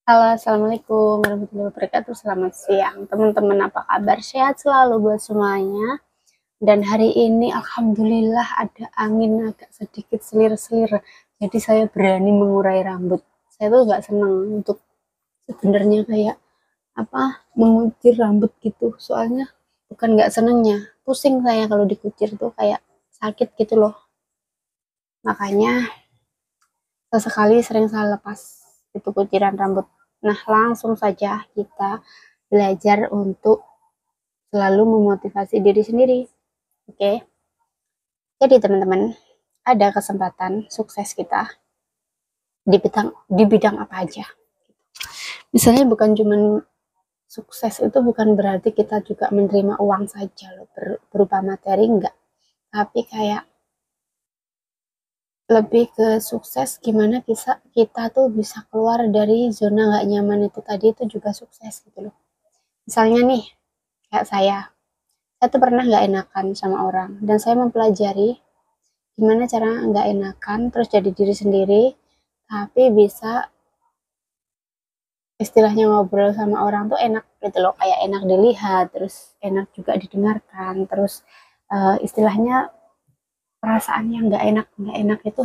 Halo, assalamualaikum warahmatullahi wabarakatuh. Selamat siang, teman-teman. Apa kabar? Sehat selalu buat semuanya. Dan hari ini, alhamdulillah, ada angin agak sedikit selir-selir. Jadi saya berani mengurai rambut. Saya tuh nggak seneng untuk sebenarnya kayak apa mengucir rambut gitu. Soalnya bukan nggak senengnya, pusing saya kalau dikucir tuh kayak sakit gitu loh. Makanya sesekali sering saya lepas itu kuciran rambut. Nah, langsung saja kita belajar untuk selalu memotivasi diri sendiri. Oke. Jadi teman-teman, ada kesempatan sukses kita di bidang apa aja. Misalnya bukan cuman sukses itu bukan berarti kita juga menerima uang saja loh, berupa materi enggak. Tapi kayak lebih ke sukses gimana kita tuh bisa keluar dari zona nggak nyaman itu tadi, itu juga sukses gitu loh. Misalnya nih, kayak saya tuh pernah nggak enakan sama orang, dan saya mempelajari gimana cara nggak enakan terus jadi diri sendiri, tapi bisa istilahnya ngobrol sama orang tuh enak gitu loh, kayak enak dilihat, terus enak juga didengarkan, terus istilahnya perasaan yang nggak enak itu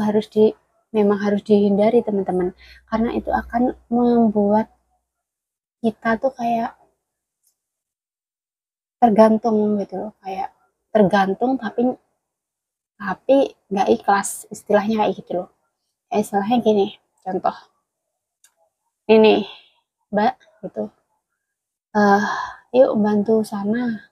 memang harus dihindari teman-teman, karena itu akan membuat kita tuh kayak tergantung gitu loh, kayak tergantung tapi nggak ikhlas, istilahnya kayak gitu loh. Istilahnya gini, contoh ini mbak gitu, eh yuk bantu sana,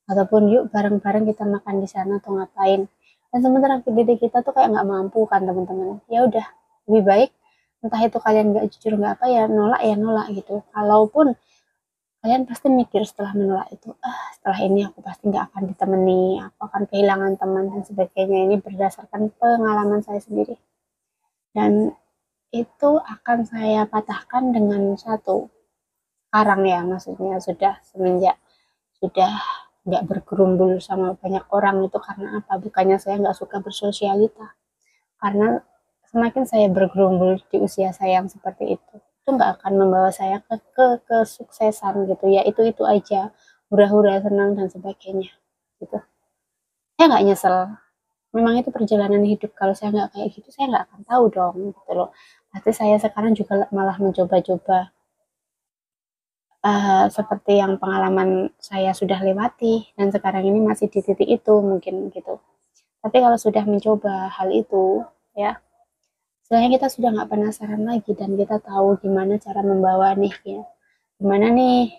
ataupun yuk bareng-bareng kita makan di sana atau ngapain, dan sementara diri kita tuh kayak nggak mampu kan teman-teman. Ya udah, lebih baik entah itu kalian nggak jujur nggak apa ya nolak gitu. Kalaupun kalian pasti mikir setelah menolak itu, setelah ini aku pasti nggak akan ditemani, aku akan kehilangan teman dan sebagainya. Ini berdasarkan pengalaman saya sendiri, dan itu akan saya patahkan dengan satu, sekarang ya maksudnya semenjak sudah nggak bergerumbul sama banyak orang. Itu karena apa? Bukannya saya nggak suka bersosialita, karena semakin saya bergerumbul di usia saya yang seperti itu nggak akan membawa saya ke kesuksesan gitu ya. Itu aja, hura-hura, senang dan sebagainya gitu. Saya nggak nyesel, memang itu perjalanan hidup. Kalau saya nggak kayak gitu, saya nggak akan tahu dong gitu loh. Pasti saya sekarang juga malah mencoba-coba seperti yang pengalaman saya sudah lewati, dan sekarang ini masih di titik itu mungkin gitu. Tapi kalau sudah mencoba hal itu, ya, setelahnya kita sudah nggak penasaran lagi, dan kita tahu gimana cara membawa nih ya. Gimana nih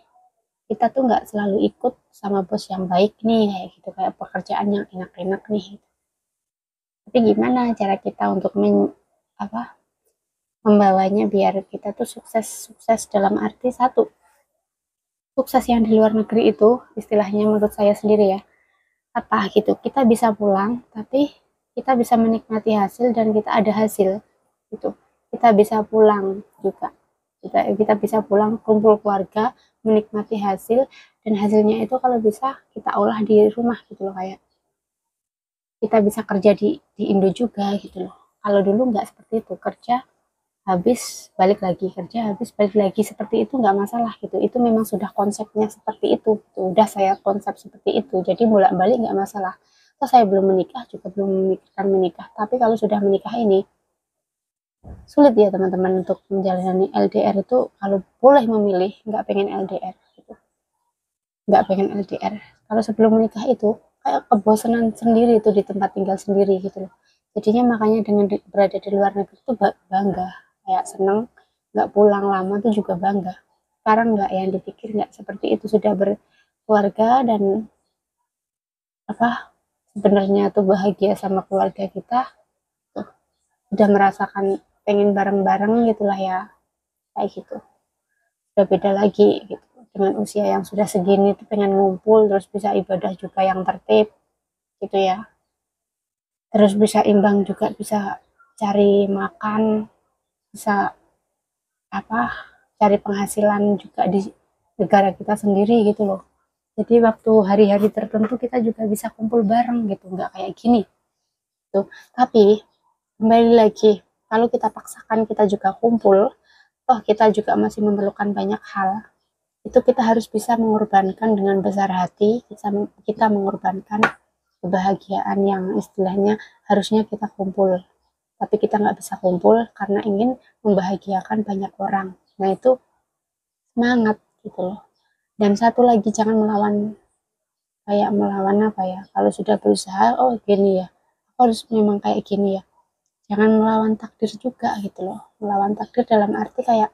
kita tuh nggak selalu ikut sama bos yang baik nih, kayak gitu, kayak pekerjaan yang enak-enak nih. Tapi gimana cara kita untuk apa membawanya biar kita tuh sukses dalam arti satu, sukses yang di luar negeri itu istilahnya menurut saya sendiri ya, apa gitu, kita bisa pulang tapi kita bisa menikmati hasil dan kita ada hasil gitu. Kita bisa pulang juga, kita bisa pulang kumpul keluarga, menikmati hasil, dan hasilnya itu kalau bisa kita olah di rumah gitu loh, kayak kita bisa kerja di Indo juga gitu loh. Kalau dulu nggak seperti itu, kerja habis balik lagi, kerja habis balik lagi, seperti itu nggak masalah gitu. Itu memang sudah konsepnya seperti itu, udah saya konsep seperti itu, jadi bolak balik nggak masalah. Terus saya belum menikah juga, belum memikirkan menikah, tapi kalau sudah menikah ini sulit ya teman-teman untuk menjalani LDR itu. Kalau boleh memilih, nggak pengen LDR gitu, nggak pengen LDR. Kalau sebelum menikah itu kayak kebosanan sendiri itu di tempat tinggal sendiri gitu loh. Jadinya makanya dengan berada di luar negeri itu bangga, kayak seneng, nggak pulang lama tuh juga bangga. Sekarang nggak, yang dipikir nggak seperti itu, sudah berkeluarga dan apa sebenarnya tuh bahagia sama keluarga kita tuh, udah merasakan pengen bareng-bareng gitulah ya, kayak gitu. Udah beda lagi gitu, dengan usia yang sudah segini tuh pengen ngumpul, terus bisa ibadah juga yang tertib gitu ya, terus bisa imbang juga, bisa cari makan, bisa apa cari penghasilan juga di negara kita sendiri gitu loh. Jadi waktu hari-hari tertentu kita juga bisa kumpul bareng gitu, nggak kayak gini tuh. Tapi kembali lagi, kalau kita paksakan kita juga kumpul, toh kita juga masih memerlukan banyak hal, itu kita harus bisa mengorbankan dengan besar hati, kita mengorbankan kebahagiaan yang istilahnya harusnya kita kumpul, tapi kita nggak bisa kumpul karena ingin membahagiakan banyak orang. Nah itu semangat gitu loh. Dan satu lagi, jangan melawan, kayak melawan apa ya, kalau sudah berusaha, oh gini ya, aku harus memang kayak gini ya, jangan melawan takdir juga gitu loh. Melawan takdir dalam arti kayak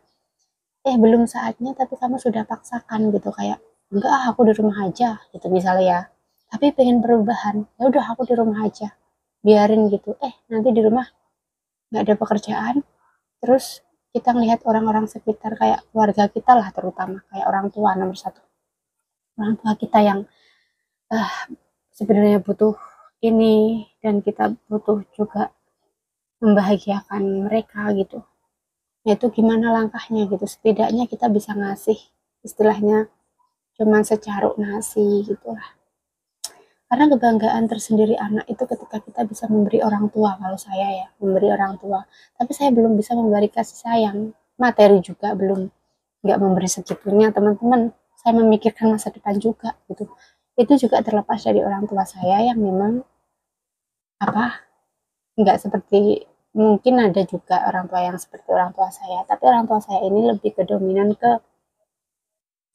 belum saatnya tapi kamu sudah paksakan gitu, kayak enggak ah, aku di rumah aja gitu misalnya ya, tapi pengen perubahan, ya udah aku di rumah aja biarin gitu, nanti di rumah nggak ada pekerjaan, terus kita ngelihat orang-orang sekitar kayak keluarga kita lah, terutama kayak orang tua nomor satu, orang tua kita yang uh, sebenarnya butuh ini, dan kita butuh juga membahagiakan mereka gitu. Nah itu gimana langkahnya gitu, setidaknya kita bisa ngasih, istilahnya cuman secaruk nasi gitu lah. Karena kebanggaan tersendiri anak itu ketika kita bisa memberi orang tua, kalau saya ya memberi orang tua, tapi saya belum bisa memberi kasih sayang, materi juga belum, nggak memberi segitunya teman-teman, saya memikirkan masa depan juga gitu. Itu juga terlepas dari orang tua saya yang memang apa, nggak seperti, mungkin ada juga orang tua yang seperti orang tua saya, tapi orang tua saya ini lebih ke dominan ke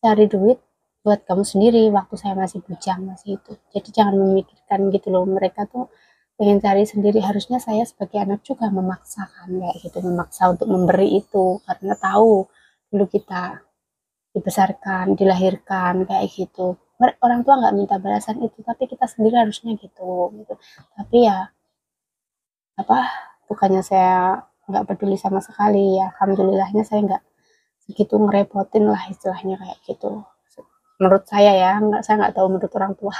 cari duit buat kamu sendiri, waktu saya masih bujang masih itu. Jadi jangan memikirkan gitu loh, mereka tuh pengen cari sendiri, harusnya saya sebagai anak juga memaksakan kayak gitu, memaksa untuk memberi itu, karena tahu dulu kita dibesarkan, dilahirkan kayak gitu, orang tua nggak minta balasan itu, tapi kita sendiri harusnya gitu. Tapi ya apa, bukannya saya nggak peduli sama sekali ya, alhamdulillahnya saya nggak segitu ngerepotin lah istilahnya kayak gitu. Menurut saya ya, saya nggak tahu menurut orang tua,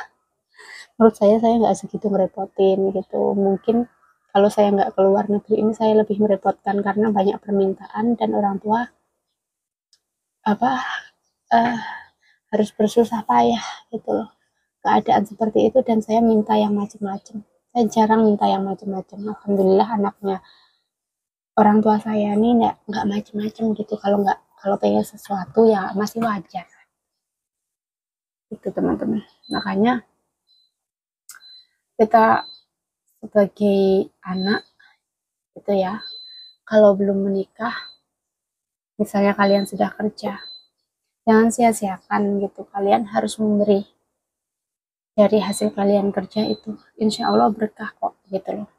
menurut saya nggak segitu ngerepotin gitu. Mungkin kalau saya nggak keluar negeri ini saya lebih merepotkan karena banyak permintaan dan orang tua apa uh, harus bersusah payah gitu loh, keadaan seperti itu, dan saya minta yang macam-macam, saya jarang minta yang macam-macam. Alhamdulillah anaknya orang tua saya nih nggak macam-macam gitu, kalau pengen sesuatu ya masih wajar itu teman-teman. Makanya kita sebagai anak gitu ya, kalau belum menikah, misalnya kalian sudah kerja, jangan sia-siakan gitu, kalian harus memberi dari hasil kalian kerja itu, insya Allah berkah kok gitu loh.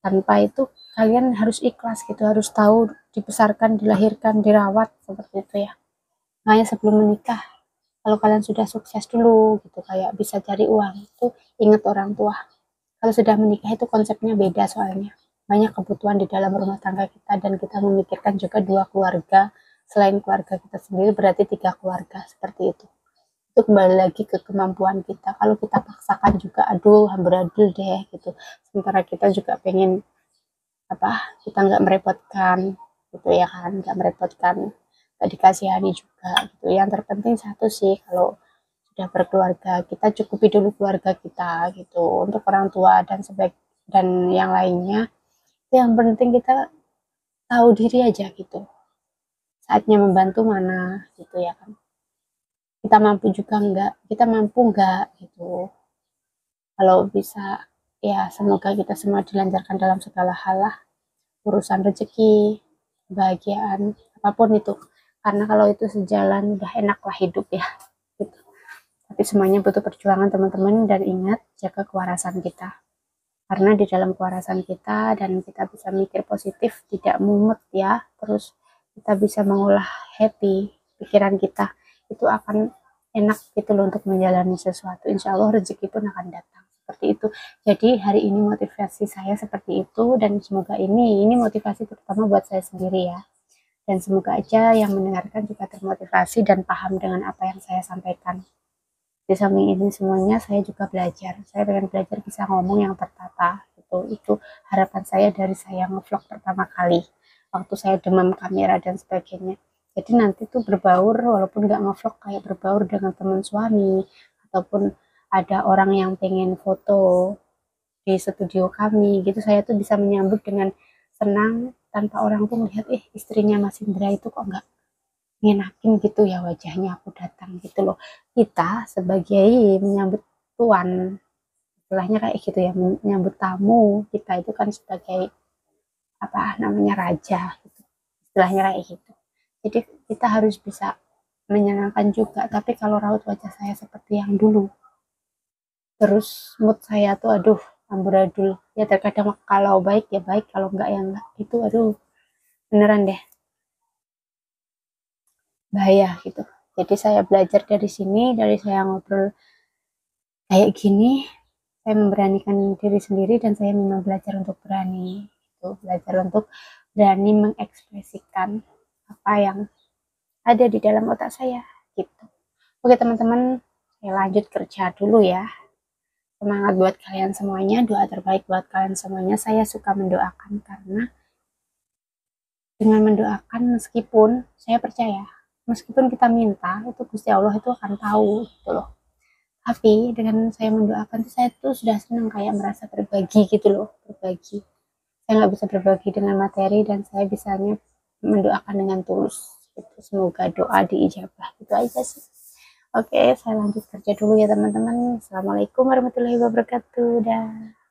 Tanpa itu kalian harus ikhlas gitu, harus tahu dibesarkan, dilahirkan, dirawat seperti itu ya. Makanya sebelum menikah, kalau kalian sudah sukses dulu gitu, kayak bisa cari uang, itu ingat orang tua. Kalau sudah menikah itu konsepnya beda, soalnya banyak kebutuhan di dalam rumah tangga kita, dan kita memikirkan juga dua keluarga, selain keluarga kita sendiri berarti tiga keluarga, seperti itu kembali lagi ke kemampuan kita. Kalau kita paksakan juga, aduh amburadul deh gitu, sementara kita juga pengen apa, kita nggak merepotkan gitu ya kan, nggak merepotkan, nggak dikasihani juga gitu. Yang terpenting satu sih, kalau sudah berkeluarga, kita cukupi dulu keluarga kita gitu, untuk orang tua dan yang lainnya. Yang penting kita tahu diri aja gitu, saatnya membantu mana gitu ya kan, kita mampu juga enggak, kita mampu enggak gitu. Kalau bisa ya semoga kita semua dilancarkan dalam segala hal lah, urusan rezeki, kebahagiaan, apapun itu, karena kalau itu sejalan udah enak lah hidup ya gitu. Tapi semuanya butuh perjuangan teman-teman, dan ingat jaga kewarasan kita, karena di dalam kewarasan kita dan kita bisa mikir positif, tidak mumet ya, terus kita bisa mengolah happy pikiran kita, itu akan enak gitu loh untuk menjalani sesuatu, insya Allah rezeki pun akan datang seperti itu. Jadi hari ini motivasi saya seperti itu, dan semoga ini motivasi terutama buat saya sendiri ya, dan semoga aja yang mendengarkan juga termotivasi dan paham dengan apa yang saya sampaikan. Di samping ini semuanya saya juga belajar, saya pengen belajar bisa ngomong yang tertata gitu. Itu harapan saya dari saya ngevlog pertama kali, waktu saya demam kamera dan sebagainya. Jadi nanti tuh berbaur, walaupun nggak ngevlog, kayak berbaur dengan teman suami, ataupun ada orang yang pengen foto di studio kami gitu, saya tuh bisa menyambut dengan senang, tanpa orang tuh melihat istrinya Mas Indra itu kok nggak ngenakin gitu ya wajahnya aku datang gitu loh. Kita sebagai menyambut tuan, istilahnya kayak gitu ya, menyambut tamu, kita itu kan sebagai apa namanya raja gitu. Istilahnya kayak gitu. Jadi kita harus bisa menyenangkan juga, tapi kalau raut wajah saya seperti yang dulu, terus mood saya tuh aduh amburadul ya, terkadang kalau baik ya baik, kalau enggak ya enggak, itu aduh beneran deh bahaya gitu. Jadi saya belajar dari sini, dari saya ngobrol kayak gini, saya memberanikan diri sendiri dan saya memang belajar untuk berani gitu, belajar untuk berani mengekspresikan apa yang ada di dalam otak saya gitu. Oke teman-teman, saya lanjut kerja dulu ya. Semangat buat kalian semuanya, doa terbaik buat kalian semuanya. Saya suka mendoakan karena dengan mendoakan, meskipun saya percaya, meskipun kita minta, itu Gusti Allah itu akan tahu gitu loh. Tapi dengan saya mendoakan tuh saya tuh sudah senang, kayak merasa berbagi gitu loh, berbagi. Saya nggak bisa berbagi dengan materi dan saya bisanya mendoakan dengan tulus. Gitu. Semoga doa diijabah. Itu aja sih. Oke, saya lanjut kerja dulu ya teman-teman. Assalamualaikum warahmatullahi wabarakatuh. Dah.